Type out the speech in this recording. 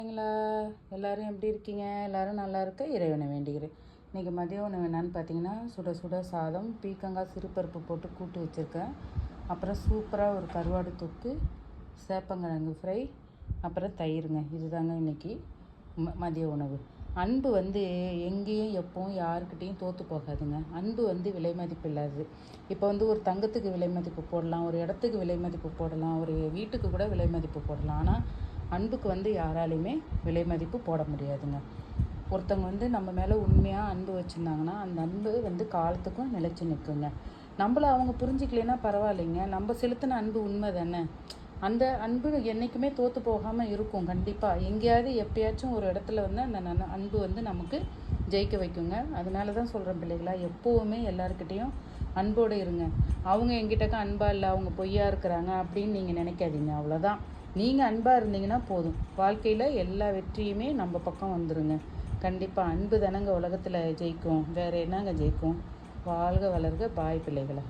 சரிங்களா? எல்லோரும் எப்படி இருக்கீங்க? எல்லோரும் நல்லா இருக்க இறைவனை வேண்டிக்கிறேன். இன்றைக்கி மதிய உணவு என்னென்னு பார்த்தீங்கன்னா, சுட சுட சாதம், பீக்கங்காய் சிறுபருப்பு போட்டு கூட்டு வச்சுருக்கேன். அப்புறம் சூப்பராக ஒரு கருவாடு தொக்கு, சேப்பங்கிழங்கு ஃப்ரை, அப்புறம் தயிருங்க. இதுதாங்க இன்றைக்கி மதிய உணவு. அன்பு எங்கேயும் எப்பவும் யாருக்கிட்டேயும் தோற்று போகாதுங்க. அன்பு விலை மதிப்பு இல்லாதது. இப்போ ஒரு தங்கத்துக்கு விலை மதிப்பு போடலாம், ஒரு இடத்துக்கு விலை மதிப்பு போடலாம், ஒரு வீட்டுக்கு கூட விலை மதிப்பு போடலாம். ஆனால் அன்புக்கு யாராலையுமே விலை மதிப்பு போட முடியாதுங்க. ஒருத்தவங்க நம்ம மேலே உண்மையாக அன்பு வச்சுருந்தாங்கன்னா அந்த அன்பு காலத்துக்கும் நிலைச்சி நிற்குங்க. நம்மளை அவங்க புரிஞ்சிக்கலைன்னா பரவாயில்லைங்க, நம்ம செலுத்தின அன்பு உண்மை தானே. அந்த அன்பு என்றைக்குமே தோற்று போகாமல் இருக்கும். கண்டிப்பாக எங்கேயாவது எப்பயாச்சும் ஒரு இடத்துல அந்த அன்பு நமக்கு ஜெயிக்க வைக்குங்க. அதனால தான் சொல்கிறேன் பிள்ளைகளா, எப்போவுமே எல்லாருக்கிட்டேயும் அன்போடு இருங்க. அவங்க எங்கிட்டக்க அன்பாக இல்லை, அவங்க பொய்யா இருக்கிறாங்க அப்படின்னு நீங்கள் நினைக்காதீங்க. அவ்வளோதான். நீங்கள் அன்பாக இருந்தீங்கன்னா போதும். வாழ்க்கையில் எல்லா வெற்றியுமே நம்ம பக்கம் வந்துடுங்க. கண்டிப்பாக அன்பு தானங்க உலகத்தில் ஜெயிக்கும். வேறு என்னங்க ஜெயிக்கும்? வாழ்க வளர்க. பாய் பிள்ளைகளை.